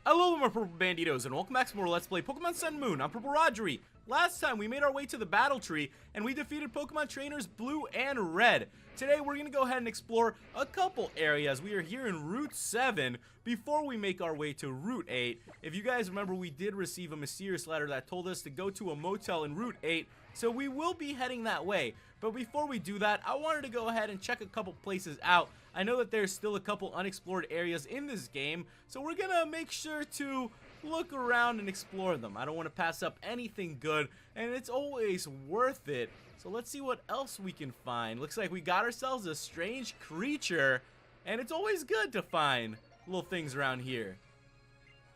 Hello my Purple Banditos and welcome back to more Let's Play Pokemon Sun and Moon. I'm PurpleRodri. Last time we made our way to the battle tree and we defeated Pokemon trainers Blue and Red. Today we're going to go ahead and explore a couple areas. We are here in Route 7 before we make our way to Route 8. If you guys remember, we did receive a mysterious letter that told us to go to a motel in Route 8, so we will be heading that way. But before we do that, I wanted to go ahead and check a couple places out. I know that there's still a couple unexplored areas in this game, so we're gonna make sure to look around and explore them. I don't want to pass up anything good, and it's always worth it. So let's see what else we can find. Looks like we got ourselves a strange creature, and it's always good to find little things around here.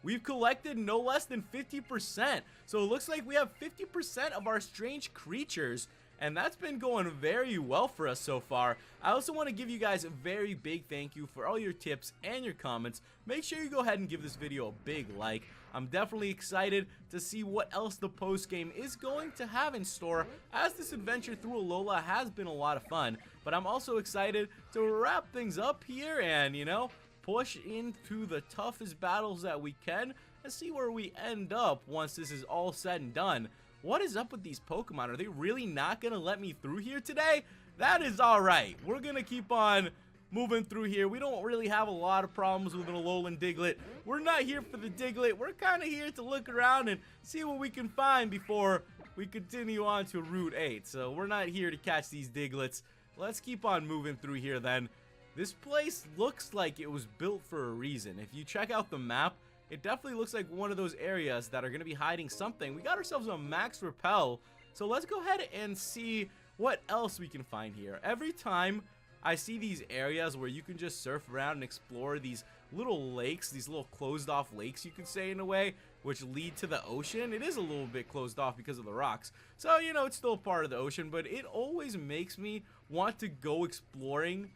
We've collected no less than 50%, so it looks like we have 50% of our strange creatures, and that's been going very well for us so far. I also want to give you guys a very big thank you for all your tips and your comments. Make sure you go ahead and give this video a big like. I'm definitely excited to see what else the post game is going to have in store, as this adventure through Alola has been a lot of fun. But I'm also excited to wrap things up here and, you know, push into the toughest battles that we can and see where we end up once this is all said and done. What is up with these Pokemon? Are they really not going to let me through here today? That is alright. We're going to keep on moving through here. We don't really have a lot of problems with an Alolan Diglett. We're not here for the Diglett. We're kind of here to look around and see what we can find before we continue on to Route 8. So we're not here to catch these Digletts. Let's keep on moving through here then. This place looks like it was built for a reason. If you check out the map, it definitely looks like one of those areas that are going to be hiding something. We got ourselves a Max Repel, so let's go ahead and see what else we can find here. Every time I see these areas where you can just surf around and explore these little lakes, these little closed off lakes you could say in a way, which lead to the ocean. It is a little bit closed off because of the rocks, so you know it's still part of the ocean, but it always makes me want to go exploring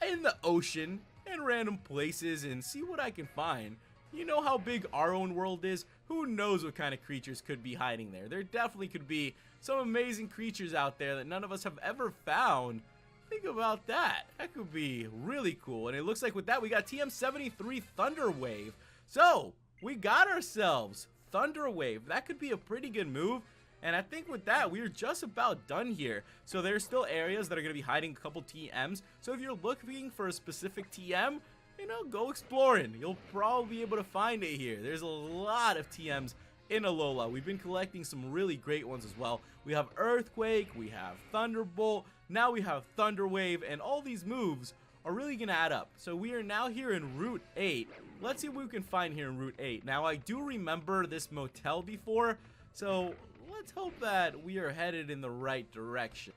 in the ocean and random places and see what I can find. You know how big our own world is? Who knows what kind of creatures could be hiding there? There definitely could be some amazing creatures out there that none of us have ever found. Think about that. That could be really cool. And it looks like with that, we got TM73 Thunder Wave. So, we got ourselves Thunder Wave. That could be a pretty good move. And I think with that, we're just about done here. So there's still areas that are going to be hiding a couple TMs. So if you're looking for a specific TM, you know, go exploring. You'll probably be able to find it here. There's a lot of TMs in Alola. We've been collecting some really great ones as well. We have Earthquake, we have Thunderbolt, now we have Thunder Wave, and all these moves are really going to add up. So we are now here in Route 8. Let's see what we can find here in Route 8. Now, I do remember this motel before, so let's hope that we are headed in the right direction.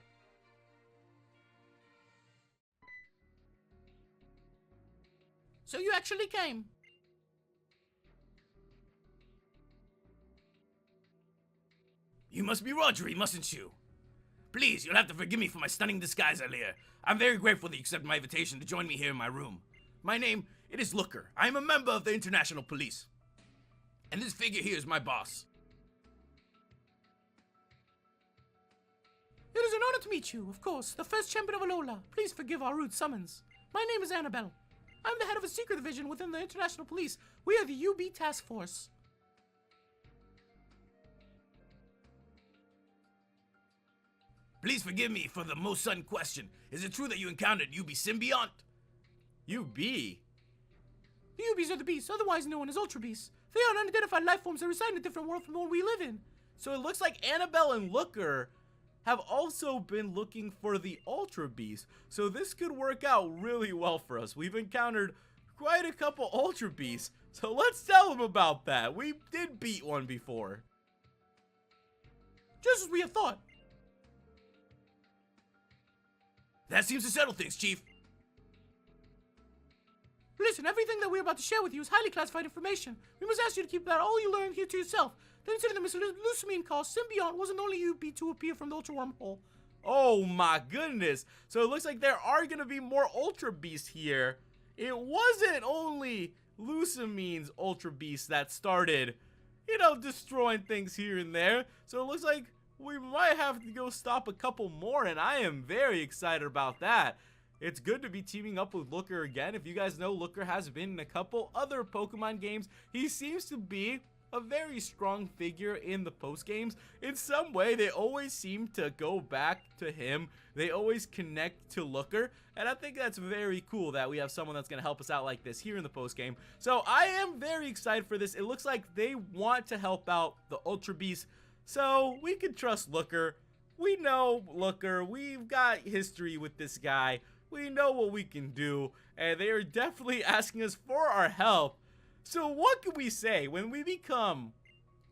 So you actually came. You must be Rodri, mustn't you? Please, you'll have to forgive me for my stunning disguise earlier. I'm very grateful that you accepted my invitation to join me here in my room. My name, it is Looker. I am a member of the International Police. And this figure here is my boss. It is an honor to meet you, of course, the first champion of Alola. Please forgive our rude summons. My name is Anabelle. I'm the head of a secret division within the International Police. We are the UB Task Force. Please forgive me for the most sudden question. Is it true that you encountered UB Symbiont? UB? The UBs are the beasts, otherwise known as Ultra Beasts. They are unidentified life forms that reside in a different world from the one we live in. So it looks like Anabel and Looker have also been looking for the Ultra Beasts. So this could work out really well for us. We've encountered quite a couple Ultra Beasts. So let's tell them about that. We did beat one before. Just as we had thought. That seems to settle things, Chief. Listen, everything that we're about to share with you is highly classified information. We must ask you to keep that all you learn here to yourself. The incident that Mr. Lucamine calls Symbiont wasn't the only UB to appear from the Ultra Wormhole. Oh my goodness. So it looks like there are going to be more Ultra Beasts here. It wasn't only Lucamine's Ultra Beasts that started, you know, destroying things here and there. So it looks like we might have to go stop a couple more, and I am very excited about that. It's good to be teaming up with Looker again. If you guys know, Looker has been in a couple other Pokemon games. He seems to be a very strong figure in the post games. In some way, they always seem to go back to him. They always connect to Looker, and I think that's very cool that we have someone that's going to help us out like this here in the post game. So I am very excited for this. It looks like they want to help out the Ultra Beast, so we can trust Looker. We know Looker. We've got history with this guy. We know what we can do, and they are definitely asking us for our help. So what can we say when we become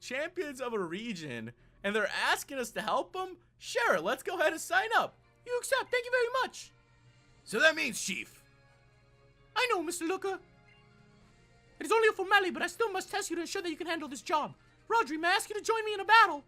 champions of a region and they're asking us to help them? Sure, let's go ahead and sign up. You accept. Thank you very much. So that means, Chief. I know, Mr. Looker. It is only a formality, but I still must test you to ensure that you can handle this job. Rodri, may I ask you to join me in a battle?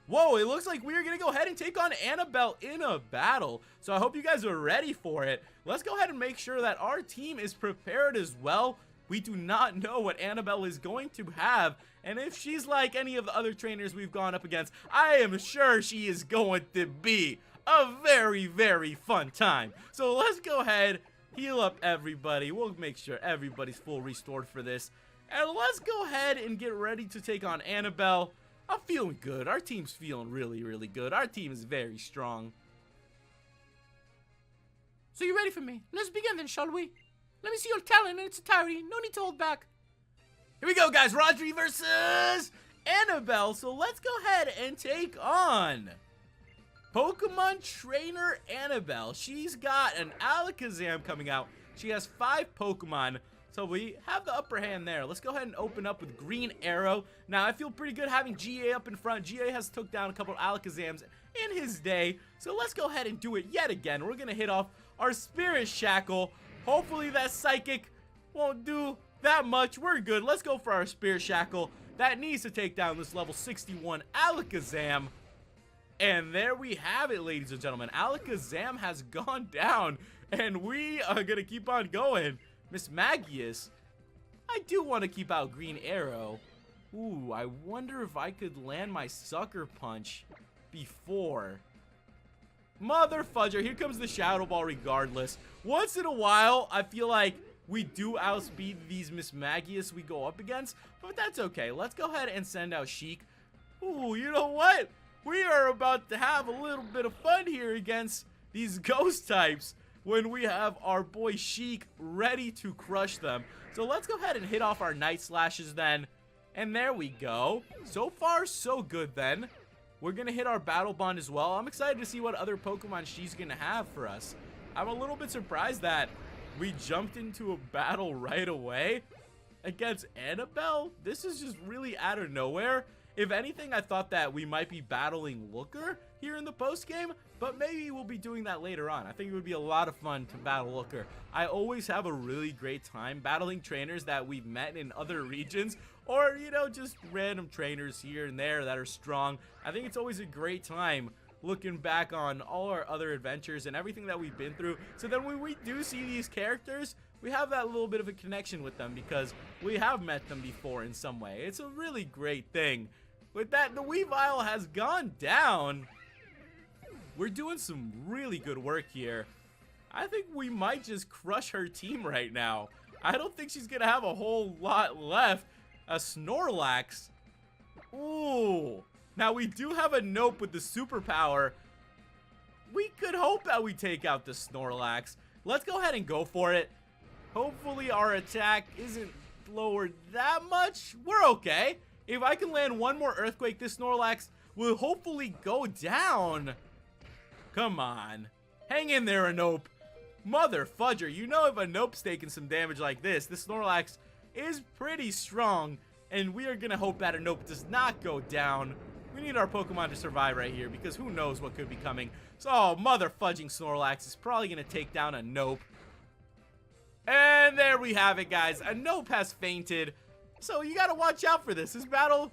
Whoa, it looks like we are going to go ahead and take on Anabelle in a battle. So I hope you guys are ready for it. Let's go ahead and make sure that our team is prepared as well. We do not know what Anabelle is going to have, and if she's like any of the other trainers we've gone up against, I am sure she is going to be a very, very fun time. So let's go ahead, heal up everybody. We'll make sure everybody's full restored for this, and let's go ahead and get ready to take on Anabelle. I'm feeling good. Our team's feeling really, really good. Our team is very strong. So you ready for me? Let's begin then, shall we? Let me see your talent in its entirety. No need to hold back. Here we go, guys. Rodri versus Anabelle. So let's go ahead and take on Pokemon Trainer Anabelle. She's got an Alakazam coming out. She has 5 Pokemon. So we have the upper hand there. Let's go ahead and open up with Green Arrow. Now, I feel pretty good having GA up in front. GA has took down a couple of Alakazams in his day. So let's go ahead and do it yet again. We're going to hit off our Spirit Shackle. Hopefully that Psychic won't do that much. We're good. Let's go for our Spirit Shackle. That needs to take down this level 61 Alakazam. And there we have it, ladies and gentlemen. Alakazam has gone down. And we are going to keep on going. Miss Magius, I do want to keep out Green Arrow. Ooh, I wonder if I could land my Sucker Punch before. Mother fudger, here comes the Shadow Ball regardless. Once in a while, I feel like we do outspeed these Miss Magius we go up against, but that's okay. Let's go ahead and send out Sheik. Ooh, you know what? We are about to have a little bit of fun here against these ghost types when we have our boy Sheik ready to crush them. So let's go ahead and hit off our Night Slashes then. And there we go. So far, so good then. We're going to hit our Battle Bond as well. I'm excited to see what other Pokemon she's going to have for us. I'm a little bit surprised that we jumped into a battle right away against Anabelle. This is just really out of nowhere. If anything, I thought that we might be battling Looker here in the post game, but maybe we'll be doing that later on. I think it would be a lot of fun to battle Looker. I always have a really great time battling trainers that we've met in other regions, or, you know, just random trainers here and there that are strong. I think it's always a great time looking back on all our other adventures and everything that we've been through. So then when we do see these characters, we have that little bit of a connection with them because we have met them before in some way. It's a really great thing. With that, the Weavile has gone down. We're doing some really good work here. I think we might just crush her team right now. I don't think she's going to have a whole lot left. A Snorlax. Ooh. Now, we do have a Nope with the superpower. We could hope that we take out the Snorlax. Let's go ahead and go for it. Hopefully, our attack isn't lowered that much. We're okay. If I can land one more Earthquake, this Snorlax will hopefully go down. Come on. Hang in there, Anope. Mother fudger. You know if Anope's taking some damage like this Snorlax is pretty strong. And we are going to hope that Anope does not go down. We need our Pokemon to survive right here because who knows what could be coming. So, mother fudging Snorlax is probably going to take down Anope. And there we have it, guys. Anope has fainted. So you gotta watch out for this. This battle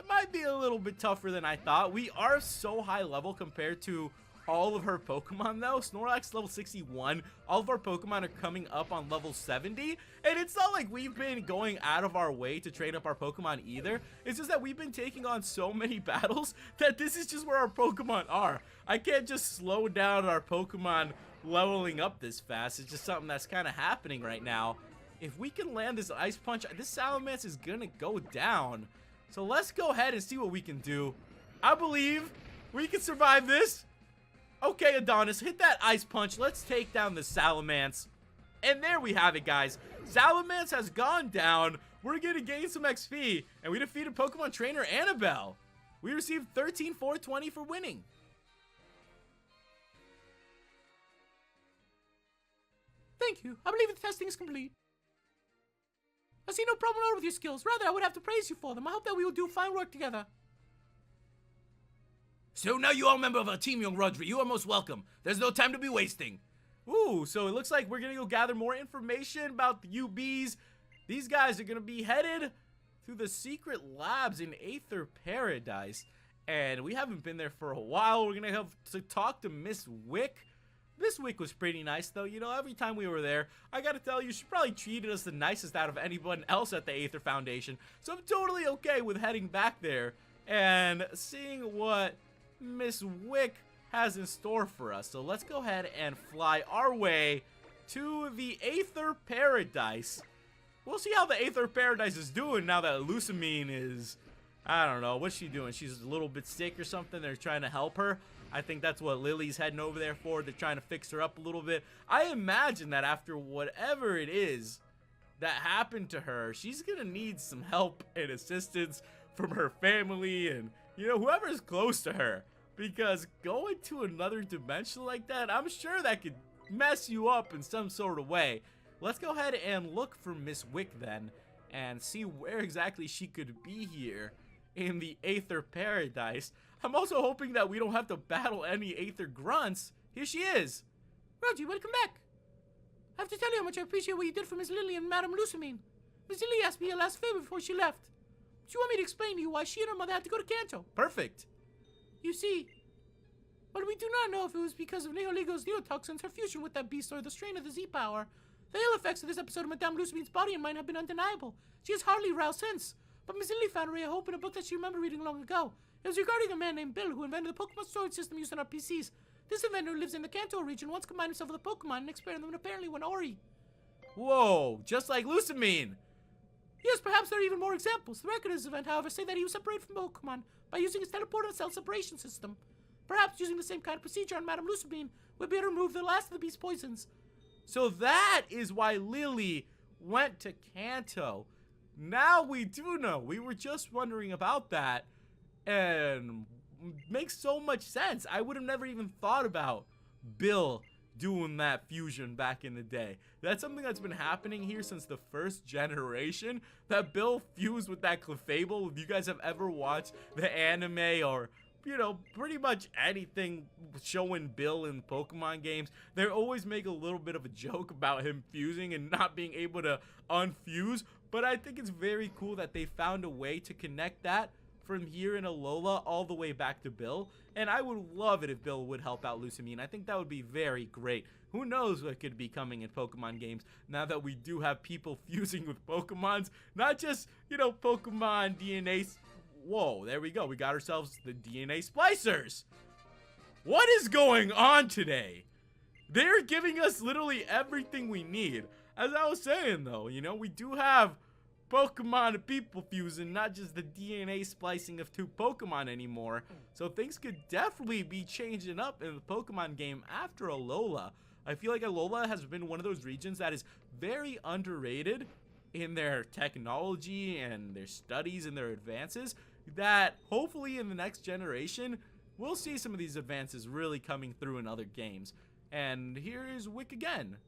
might be a little bit tougher than I thought. We are so high level compared to all of her Pokemon though. Snorlax level 61. All of our Pokemon are coming up on level 70. And it's not like we've been going out of our way to train up our Pokemon either. It's just that we've been taking on so many battles that this is just where our Pokemon are. I can't just slow down our Pokemon leveling up this fast. It's just something that's kind of happening right now. If we can land this Ice Punch, this Salamence is gonna go down. So let's go ahead and see what we can do. I believe we can survive this. Okay, Adonis, hit that Ice Punch. Let's take down the Salamence. And there we have it, guys. Salamence has gone down. We're gonna gain some XP. And we defeated Pokemon Trainer Anabelle. We received 13,420 for winning. Thank you. I believe the testing is complete. I see no problem at all with your skills. Rather, I would have to praise you for them. I hope that we will do fine work together. So now you are a member of our team, young Rodri. You are most welcome. There's no time to be wasting. Ooh, so it looks like we're gonna go gather more information about the UBs. These guys are gonna be headed to the secret labs in Aether Paradise. And we haven't been there for a while. We're gonna have to talk to Miss Wick. This week was pretty nice, though. You know, every time we were there, I gotta tell you, she probably treated us the nicest out of anyone else at the Aether Foundation. So I'm totally okay with heading back there and seeing what Miss Wick has in store for us. So let's go ahead and fly our way to the Aether Paradise. We'll see how the Aether Paradise is doing now that Lucamine is, I don't know, what's she doing? She's a little bit sick or something. They're trying to help her. I think that's what Lily's heading over there for. They're trying to fix her up a little bit. I imagine that after whatever it is that happened to her, she's gonna need some help and assistance from her family and, you know, whoever's close to her. Because going to another dimension like that, I'm sure that could mess you up in some sort of way. Let's go ahead and look for Miss Wick then and see where exactly she could be here in the Aether Paradise. I'm also hoping that we don't have to battle any Aether Grunts. Here she is. Rodri, welcome back. I have to tell you how much I appreciate what you did for Miss Lily and Madame Lucamine. Miss Lily asked me a last favor before she left. She wanted me to explain to you why she and her mother had to go to Kanto. Perfect. You see, but we do not know if it was because of Nihilego's neotoxins, her fusion with that beast, or the strain of the Z-Power. The ill effects of this episode of Madame Lucamine's body and mind have been undeniable. She has hardly roused since. But Miss Lily found a ray of hope in a book that she remembered reading long ago. It was regarding a man named Bill who invented the Pokemon storage system used on our PCs. This inventor lives in the Kanto region, once combined himself with a Pokemon and experimented them apparently when Ori. Whoa, just like Lucamine. Yes, perhaps there are even more examples. The record of this event, however, say that he was separated from Pokemon by using his teleport and cell separation system. Perhaps using the same kind of procedure on Madame Lucamine would be able to remove the last of the beast's poisons. So that is why Lily went to Kanto. Now we do know. We were just wondering about that. And makes so much sense. I would have never even thought about Bill doing that fusion back in the day. That's something that's been happening here since the first generation. That Bill fused with that Clefable. If you guys have ever watched the anime or, you know, pretty much anything showing Bill in Pokemon games, they always make a little bit of a joke about him fusing and not being able to unfuse. But I think it's very cool that they found a way to connect that from here in Alola all the way back to Bill. And I would love it if Bill would help out Lucamine. I think that would be very great. Who knows what could be coming in Pokemon games now that we do have people fusing with Pokemons. Not just, you know, Pokemon DNA. Whoa, there we go. We got ourselves the DNA splicers. What is going on today? They're giving us literally everything we need. As I was saying, though, you know, we do have Pokemon and people fusing, not just the DNA splicing of two Pokemon anymore. So things could definitely be changing up in the Pokemon game after Alola. I feel like Alola has been one of those regions that is very underrated in their technology and their studies and their advances, that hopefully in the next generation, we'll see some of these advances really coming through in other games. And here is Wick again.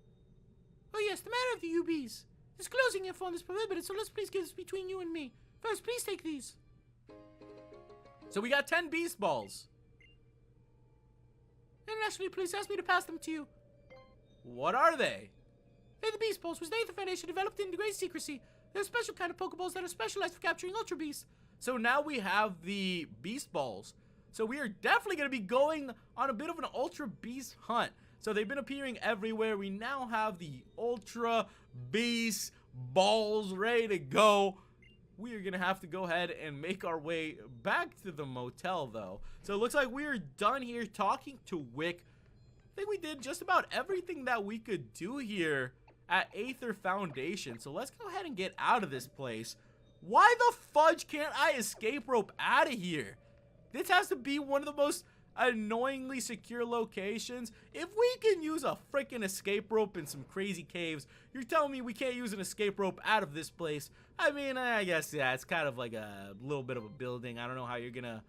Oh yes, the matter of the UBs. Disclosing info on this prohibited, so let's please keep this between you and me. First, please take these. So we got 10 Beast Balls. Internationally, police asked me to pass them to you. What are they? They're the Beast Balls, which the Aether Foundation developed in great secrecy. They're a special kind of Pokeballs that are specialized for capturing Ultra Beasts. So now we have the Beast Balls. So we are definitely going to be going on a bit of an Ultra Beast hunt. So they've been appearing everywhere. We now have the Ultra Beast Balls ready to go. We are going to have to go ahead and make our way back to the motel, though. So it looks like we are done here talking to Wick. think we did just about everything that we could do here at Aether Foundation. So let's go ahead and get out of this place. Why the fudge can't I escape rope out of here? This has to be one of the most annoyingly secure locations. If we can use a freaking escape rope in some crazy caves, you're telling me we can't use an escape rope out of this place? I mean, I guess, yeah, it's kind of like a little bit of a building. I don't know how you're gonna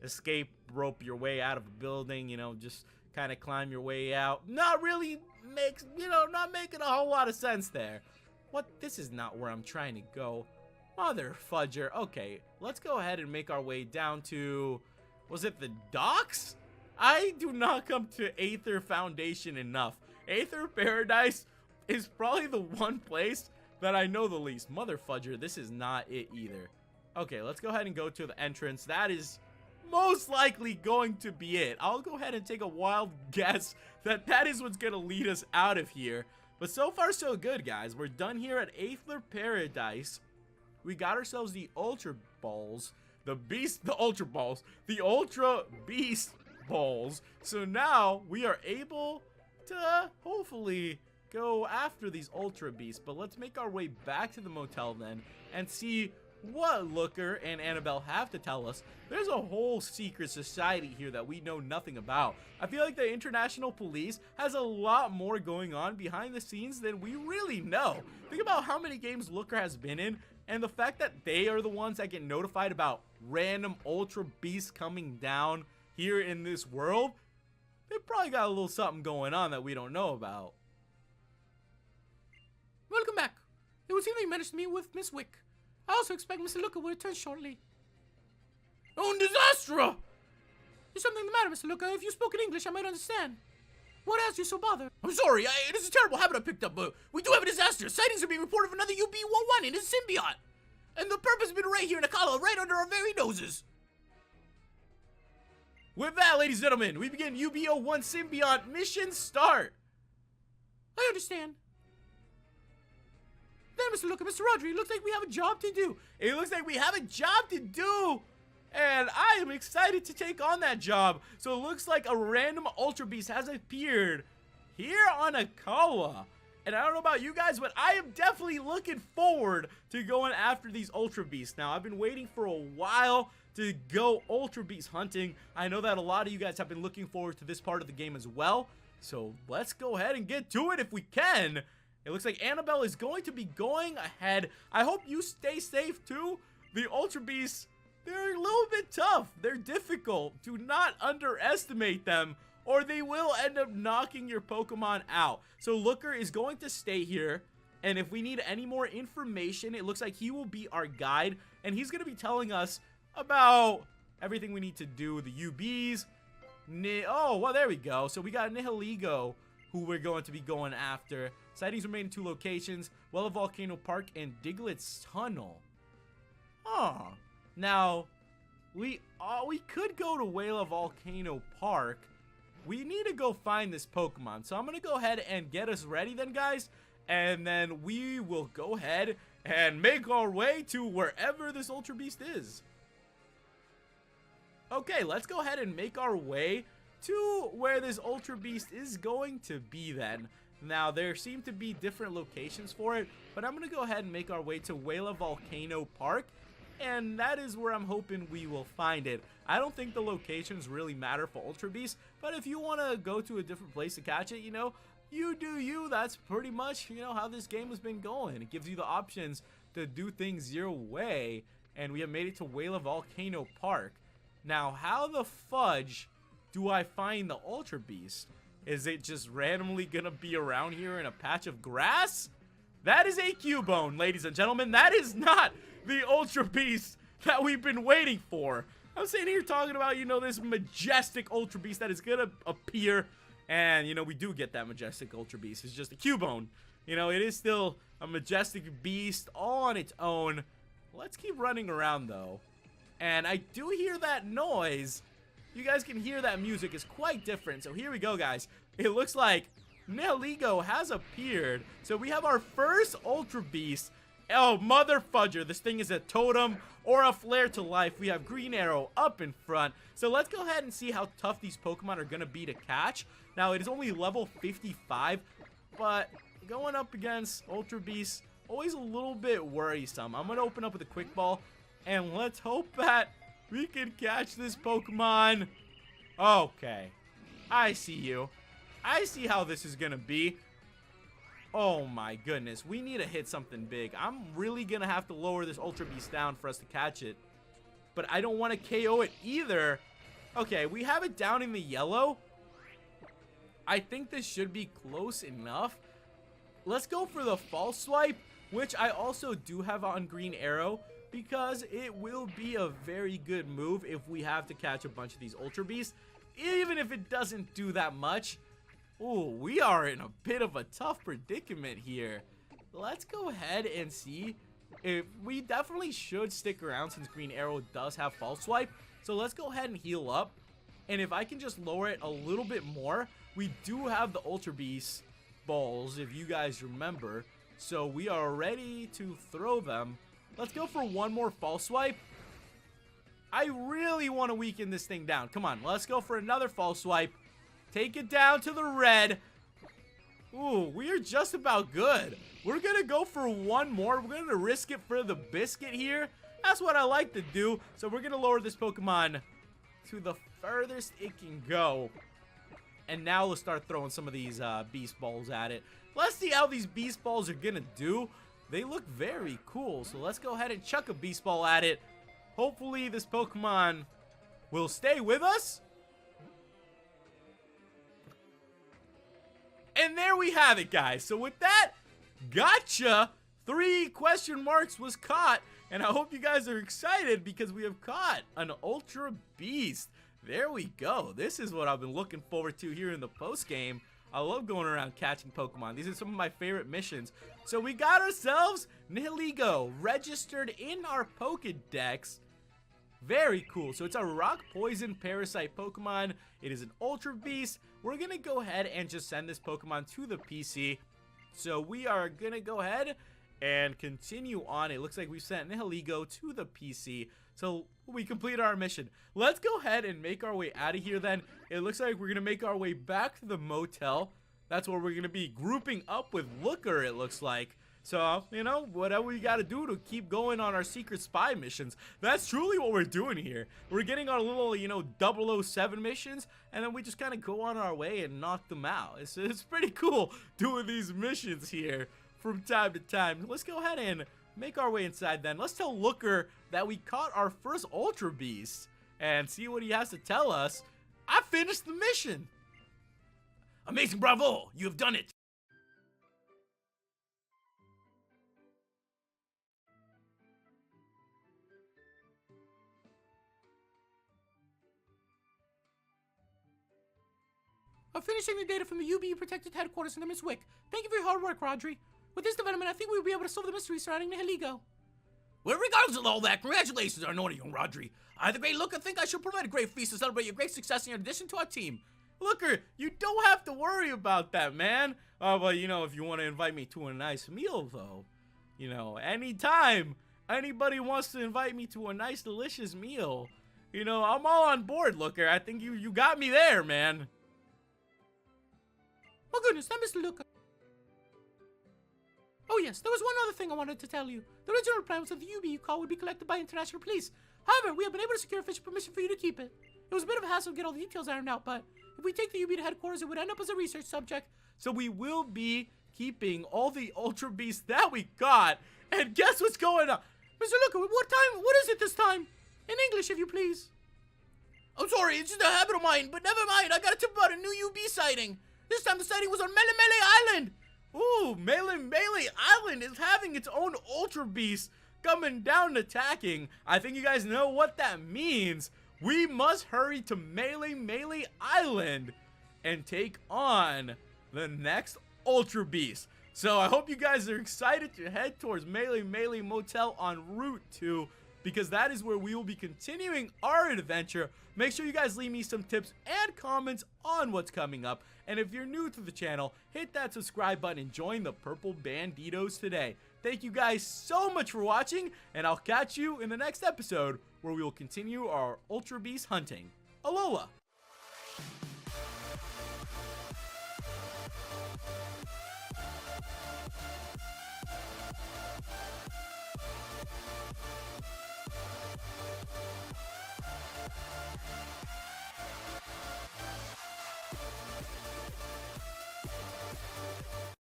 escape rope your way out of a building, you know, just kind of climb your way out. Not really makes, you know, not making a whole lot of sense there. What? This is not where I'm trying to go. Mother fudger. Okay, let's go ahead and make our way down to, was it the docks? I do not come to Aether Foundation enough. Aether Paradise is probably the one place that I know the least. Mother fudger, this is not it either. Okay, let's go ahead and go to the entrance. That is most likely going to be it. I'll go ahead and take a wild guess that that is what's gonna lead us out of here. But so far so good, guys. We're done here at Aether Paradise. We got ourselves the Ultra Balls, the Ultra Balls, the Ultra Beast Balls. So now we are able to hopefully go after these Ultra Beasts. But let's make our way back to the motel then and see what Looker and Anabelle have to tell us. There's a whole secret society here that we know nothing about. I feel like the international police has a lot more going on behind the scenes than we really know. Think about how many games Looker has been in, and the fact that they are the ones that get notified about random Ultra Beasts coming down here in this world. They probably got a little something going on that we don't know about. Welcome back. It would seem that you managed to meet with Miss Wick. I also expect Mr. Looker will return shortly. Oh, Disastra! Is something the matter, Mr. Looker? If you spoke in English, I might understand. What has you so bothered? I'm sorry, it is a terrible habit I picked up. We do have a disaster. Sightings are being reported of another UB-01 in his Symbiont. And the purpose has been right here in Akala, right under our very noses. With that, ladies and gentlemen, we begin UB-01 Symbiont mission start. I understand. Then, Mr. Looker, Mr. Rodri, it looks like we have a job to do. It looks like we have a job to do. And I am excited to take on that job. So it looks like a random Ultra Beast has appeared here on Akala. And I don't know about you guys, but I am definitely looking forward to going after these Ultra Beasts. Now, I've been waiting for a while to go Ultra Beast hunting. I know that a lot of you guys have been looking forward to this part of the game as well. So let's go ahead and get to it if we can. It looks like Anabelle is going to be going ahead. I hope you stay safe too. The Ultra Beasts, they're a little bit tough. They're difficult. Do not underestimate them, or they will end up knocking your Pokemon out. So Looker is going to stay here, and if we need any more information, it looks like he will be our guide, and he's going to be telling us about everything we need to do. The UBs. Oh, well, there we go. So we got Nihilego, who we're going to be going after. Sightings remain in 2 locations, Well of Volcano Park and Diglett's Tunnel. Huh. Now, we could go to Whale of Volcano Park. We need to go find this Pokemon. So I'm going to go ahead and get us ready then, guys. And then we will go ahead and make our way to wherever this Ultra Beast is. Okay, let's go ahead and make our way to where this Ultra Beast is going to be then. Now, there seem to be different locations for it, but I'm going to go ahead and make our way to Whale of Volcano Park, and that is where I'm hoping we will find it. I don't think the locations really matter for Ultra Beast, but if you want to go to a different place to catch it, you know, you do you. That's pretty much, you know, how this game has been going. It gives you the options to do things your way, and we have made it to Whale of Volcano Park. Now, how the fudge do I find the Ultra Beast? Is it just randomly gonna be around here in a patch of grass? That is a Cubone, ladies and gentlemen. That is not the Ultra Beast that we've been waiting for. I'm sitting here talking about, you know, this majestic Ultra Beast that is gonna appear. And, you know, we do get that majestic Ultra Beast. It's just a Cubone. You know, it is still a majestic beast all on its own. Let's keep running around, though. And I do hear that noise. You guys can hear that music is quite different. So here we go, guys. It looks like Nihilego has appeared. So we have our first Ultra Beast. Oh, mother fudger. This thing is a totem or a flare to life. We have Green Arrow up in front. So let's go ahead and see how tough these Pokemon are going to be to catch. Now, it is only level 55, but going up against Ultra Beast, always a little bit worrisome. I'm going to open up with a Quick Ball, and let's hope that we can catch this Pokemon. Okay, I see you. I see how this is going to be. Oh my goodness, we need to hit something big. I'm really going to have to lower this Ultra Beast down for us to catch it. But I don't want to KO it either. Okay, we have it down in the yellow. I think this should be close enough. Let's go for the False Swipe, which I also do have on Green Arrow, because it will be a very good move if we have to catch a bunch of these Ultra Beasts, even if it doesn't do that much. Ooh, we are in a bit of a tough predicament here. Let's go ahead and see if we definitely should stick around since Green Arrow does have False Swipe. So let's go ahead and heal up. And if I can just lower it a little bit more, we do have the Ultra Beast balls, if you guys remember. So we are ready to throw them. Let's go for one more False Swipe. I really want to weaken this thing down. Come on, let's go for another False Swipe. Take it down to the red. Ooh, we are just about good. We're going to go for one more. We're going to risk it for the biscuit here. That's what I like to do. So we're going to lower this Pokemon to the furthest it can go. And now let's start throwing some of these beast balls at it. Let's see how these beast balls are going to do. They look very cool. So let's go ahead and chuck a beast ball at it. Hopefully this Pokemon will stay with us. And there we have it, guys. So with that, gotcha! 3 question marks was caught. And I hope you guys are excited because we have caught an Ultra Beast. There we go. This is what I've been looking forward to here in the post game. I love going around catching Pokemon. These are some of my favorite missions. So we got ourselves Nihilego registered in our Pokedex. Very cool. So it's a rock poison parasite Pokemon. It is an Ultra Beast. We're going to go ahead and just send this Pokemon to the PC. So we are going to go ahead and continue on. It looks like we sent Nihilego to the PC. So we completed our mission. Let's go ahead and make our way out of here then. It looks like we're going to make our way back to the motel. That's where we're going to be grouping up with Looker, it looks like. So, you know, whatever we got to do to keep going on our secret spy missions. That's truly what we're doing here. We're getting our little, you know, 007 missions, and then we just kind of go on our way and knock them out. It's pretty cool doing these missions here from time to time. Let's go ahead and make our way inside then. Let's tell Looker that we caught our first Ultra Beast and see what he has to tell us. I finished the mission. Amazing, bravo! You have done it! I'm finishing the data from the UB protected headquarters in the Miss Wick. Thank you for your hard work, Rodri. With this development, I think we'll be able to solve the mystery surrounding Nihilego. Well, regardless of all that, congratulations on naughty young Rodri. I, the great Looker, think I should provide a great feast to celebrate your great success in your addition to our team. Looker, you don't have to worry about that, man. But, you know, if you want to invite me to a nice meal, though, you know, anytime anybody wants to invite me to a nice, delicious meal, you know, I'm all on board, Looker. I think you got me there, man. Oh, goodness, that Mr. Looker. Oh, yes, there was one other thing I wanted to tell you. The original plan was that the UB you call would be collected by international police. However, we have been able to secure official permission for you to keep it. It was a bit of a hassle to get all the details ironed out, but if we take the UB to headquarters, it would end up as a research subject. So we will be keeping all the Ultra Beasts that we got. And guess what's going on? Mr. Looker, what is it this time? In English, if you please. I'm sorry, it's just a habit of mine, but never mind. I got a tip about a new UB sighting. This time the sighting was on Mele Island. Ooh, Melee Island is having its own Ultra Beast coming down and attacking. I think you guys know what that means. We must hurry to Melee Island and take on the next Ultra Beast. So I hope you guys are excited to head towards Melee Motel en route to, because that is where we will be continuing our adventure. Make sure you guys leave me some tips and comments on what's coming up. And if you're new to the channel, hit that subscribe button and join the Purple Banditos today. Thank you guys so much for watching, and I'll catch you in the next episode where we will continue our Ultra Beast hunting. Alola!